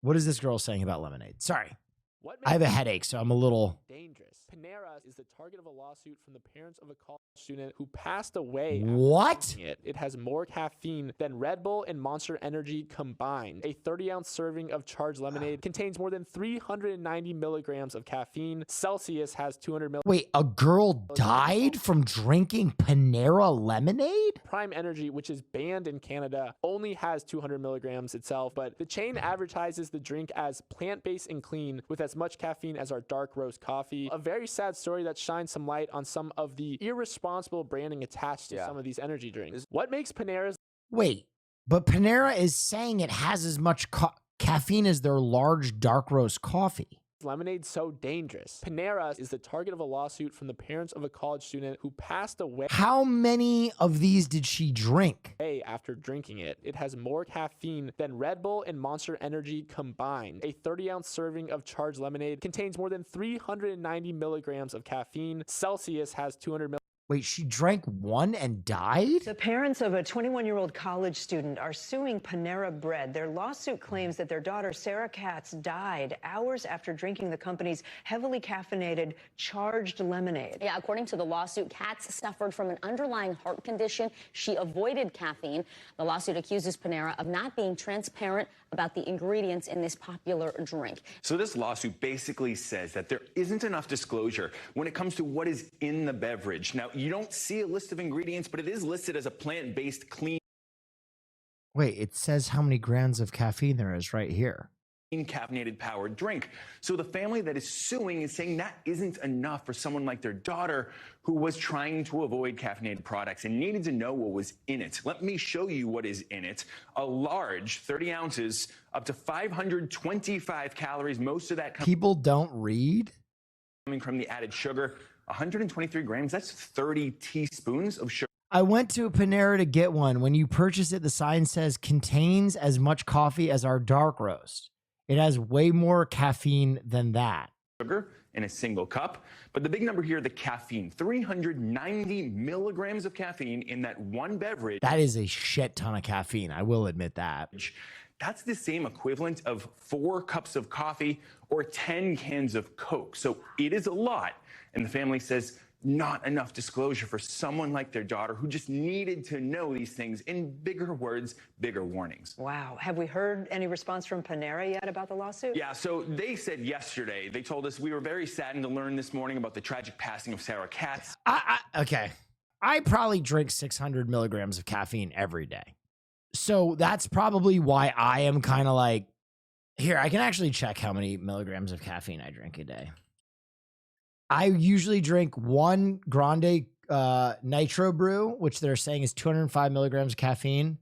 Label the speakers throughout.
Speaker 1: What is this girl saying about lemonade? Sorry.
Speaker 2: What
Speaker 1: I have a headache, so I'm a little
Speaker 2: dangerous. Panera is the target of a lawsuit from the parents of a college student who passed away.
Speaker 1: What?
Speaker 2: It has more caffeine than Red Bull and Monster Energy combined. A 30-ounce serving of charged lemonade contains more than 390 milligrams of caffeine. Celsius has 200 milligrams.
Speaker 1: Wait, a girl died from drinking Panera lemonade?
Speaker 2: Prime Energy, which is banned in Canada, only has 200 milligrams itself, but the chain advertises the drink as plant-based and clean with as much caffeine as our dark roast coffee. A very sad story that shines some light on some of the irresponsible branding attached to some of these energy drinks. What makes Panera's...
Speaker 1: Wait, but Panera is saying it has as much caffeine as their large dark roast coffee.
Speaker 2: lemonade so dangerous? Panera is the target of a lawsuit from the parents of a college student who passed away.
Speaker 1: How many of these did she drink?
Speaker 2: After drinking it. It has more caffeine than Red Bull and Monster Energy combined. A 30-ounce serving of charged lemonade contains more than 390 milligrams of caffeine. Celsius has 200 milligrams.
Speaker 1: Wait, she drank one and died?
Speaker 3: The parents of a 21-year-old college student are suing Panera Bread. Their lawsuit claims that their daughter, Sarah Katz, died hours after drinking the company's heavily caffeinated charged lemonade.
Speaker 4: Yeah, according to the lawsuit, Katz suffered from an underlying heart condition. She avoided caffeine. The lawsuit accuses Panera of not being transparent about the ingredients in this popular drink.
Speaker 5: So this lawsuit basically says that there isn't enough disclosure when it comes to what is in the beverage. Now, you don't see a list of ingredients, but it is listed as a plant-based clean.
Speaker 1: Wait, it says how many grams of caffeine there is right here.
Speaker 5: Caffeinated powered drink. So the family that is suing is saying that isn't enough for someone like their daughter who was trying to avoid caffeinated products and needed to know what was in it. Let me show you what is in it. A large 30 ounces, up to 525 calories. Most of that
Speaker 1: People don't read?
Speaker 5: coming from the added sugar. 123 grams, that's 30 teaspoons of sugar.
Speaker 1: I went to a Panera to get one. When you purchase it, the sign says contains as much coffee as our dark roast. It has way more caffeine than that.
Speaker 5: Sugar in a single cup. But the big number here, the caffeine, 390 milligrams of caffeine in that one beverage.
Speaker 1: That is a shit ton of caffeine. I will admit that.
Speaker 5: That's the same equivalent of 4 cups of coffee or 10 cans of Coke. So it is a lot. And the family says not enough disclosure for someone like their daughter who just needed to know these things. In bigger words, bigger warnings.
Speaker 3: Wow. Have we heard any response from Panera yet about the lawsuit?
Speaker 5: Yeah, so they said yesterday, they told us we were very saddened to learn this morning about the tragic passing of Sarah Katz.
Speaker 1: Okay. I probably drink 600 milligrams of caffeine every day. So that's probably why I am kind of like, here, I can actually check how many milligrams of caffeine I drink a day. I usually drink one grande nitro brew, which they're saying is 205 milligrams of caffeine.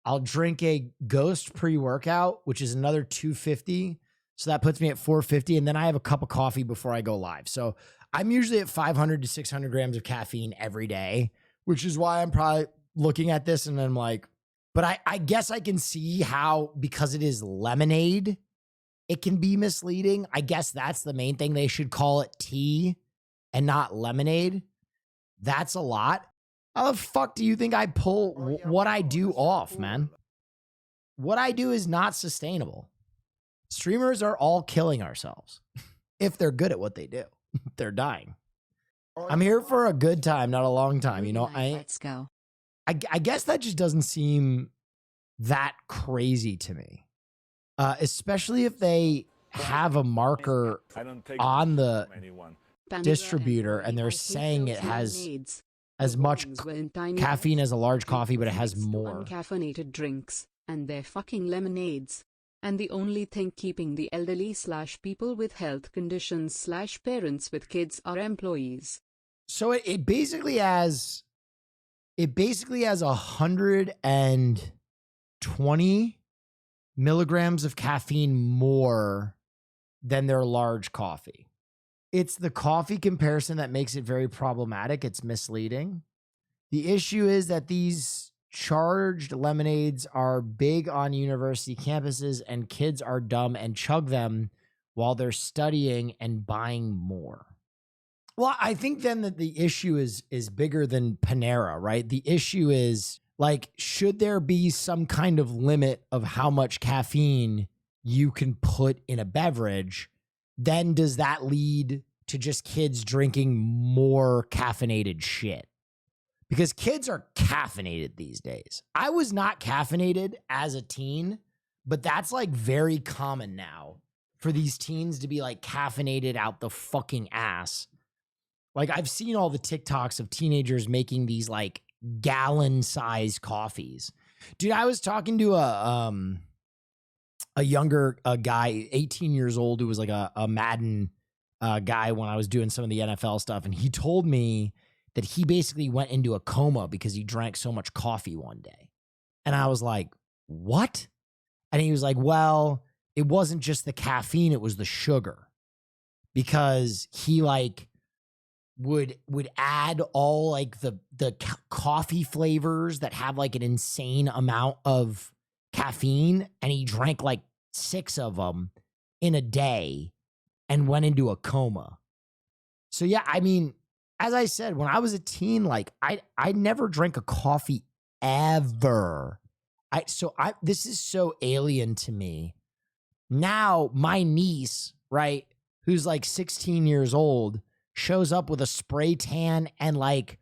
Speaker 1: I'll drink a Ghost pre-workout, which is another 250. So that puts me at 450. And then I have a cup of coffee before I go live. So I'm usually at 500 to 600 grams of caffeine every day, which is why I'm probably looking at this and I'm like, but I guess I can see how, because it is lemonade, it can be misleading. I guess that's the main thing. They should call it tea and not lemonade. That's a lot. How the fuck do you think I pull what I do off, man? What I do is not sustainable. Streamers are all killing ourselves if they're good at what they do. They're dying. I'm here for a good time, not a long time. You know,
Speaker 6: Let's go.
Speaker 1: I guess that just doesn't seem that crazy to me. Especially if they have a marker on the distributor and they're saying it has as much caffeine as a large coffee, but it has more.
Speaker 6: Uncaffeinated drinks, and they're fucking lemonades. And the only thing keeping the elderly / people with health conditions / parents with kids are employees.
Speaker 1: So it basically has 120 milligrams of caffeine more than their large coffee. It's the coffee comparison that makes it very problematic. It's misleading. The issue is that these charged lemonades are big on university campuses and kids are dumb and chug them while they're studying and buying more. Well, I think then that the issue is bigger than Panera, right? The issue is, like, should there be some kind of limit of how much caffeine you can put in a beverage, then does that lead to just kids drinking more caffeinated shit? Because kids are caffeinated these days. I was not caffeinated as a teen, but that's like very common now for these teens to be like caffeinated out the fucking ass. Like I've seen all the TikToks of teenagers making these like gallon-sized coffees. Dude, I was talking to a younger guy, 18 years old, who was like a Madden guy when I was doing some of the NFL stuff. And he told me that he basically went into a coma because he drank so much coffee one day. And I was like, what? And he was like, well, it wasn't just the caffeine, it was the sugar. Because he like would add all like the coffee flavors that have like an insane amount of caffeine, and he drank like 6 of them in a day and went into a coma. So yeah, I mean, as I said, when I was a teen, like I never drank a coffee ever. This is so alien to me. Now my niece, right, who's like 16 years old, shows up with a spray tan and like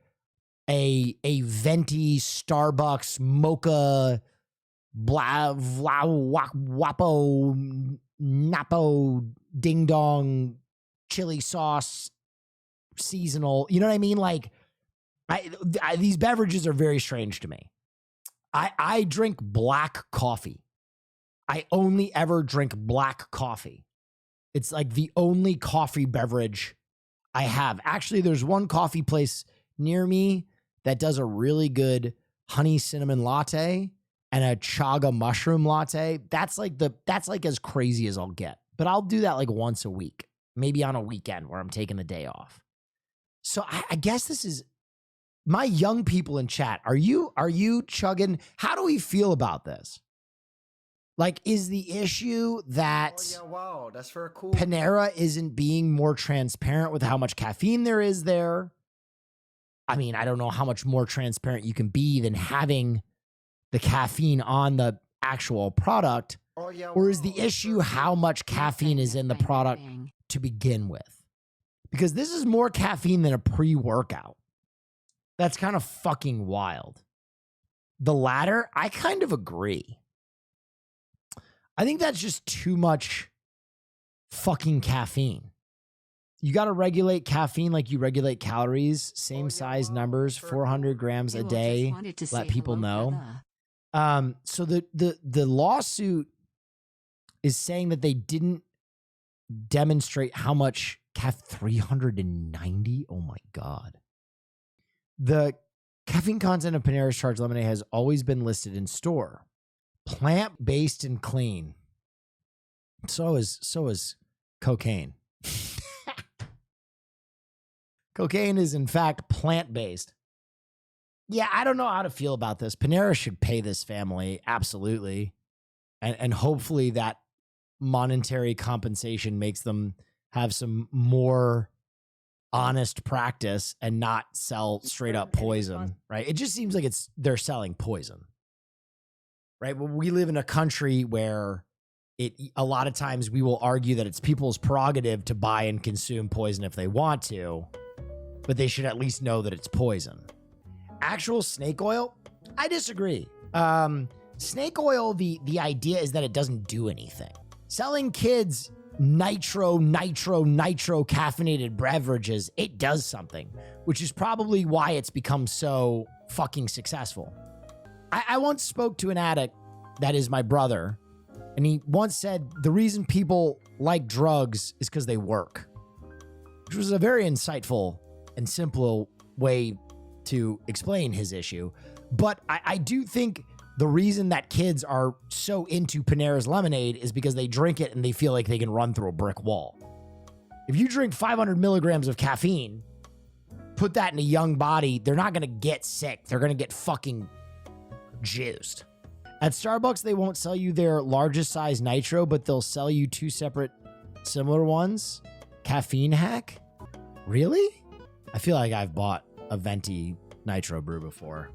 Speaker 1: a venti Starbucks mocha blah blah wapo napo ding dong chili sauce seasonal. You know what I mean? Like these beverages are very strange to me. I drink black coffee. I only ever drink black coffee. It's like the only coffee beverage I have. Actually, there's one coffee place near me that does a really good honey cinnamon latte and a chaga mushroom latte. That's like as crazy as I'll get. But I'll do that like once a week, maybe on a weekend where I'm taking the day off. So I guess this is my young people in chat. Are you chugging? How do we feel about this? Like, is the issue that
Speaker 7: wow, that's very cool.
Speaker 1: Panera isn't being more transparent with how much caffeine there is there? I mean, I don't know how much more transparent you can be than having the caffeine on the actual product. Or is the issue how much caffeine is in the product to begin with? Because this is more caffeine than a pre-workout. That's kind of fucking wild. The latter, I kind of agree. I think that's just too much fucking caffeine. You got to regulate caffeine like you regulate calories, same size numbers, 400 grams a day. Let people know. So the lawsuit is saying that they didn't demonstrate how much 390. Oh my God. The caffeine content of Panera's Charged Lemonade has always been listed in store. Plant-based and clean. So is cocaine. Cocaine is in fact plant-based. Yeah, I don't know how to feel about this. Panera should pay this family, absolutely. And hopefully that monetary compensation makes them have some more honest practice and not sell straight up poison, right? It just seems like they're selling poison. Right? Well, we live in a country where a lot of times we will argue that it's people's prerogative to buy and consume poison if they want to, but they should at least know that it's poison. Actual snake oil? I disagree. Snake oil, the idea is that it doesn't do anything. Selling kids nitro caffeinated beverages, it does something, which is probably why it's become so fucking successful. I once spoke to an addict that is my brother, and he once said the reason people like drugs is because they work, which was a very insightful and simple way to explain his issue. But I do think the reason that kids are so into Panera's lemonade is because they drink it and they feel like they can run through a brick wall. If you drink 500 milligrams of caffeine, put that in a young body, they're not going to get sick. They're going to get fucking juiced. At Starbucks, they won't sell you their largest size nitro, but they'll sell you 2 separate similar ones. Caffeine hack? Really? I feel like I've bought a venti nitro brew before.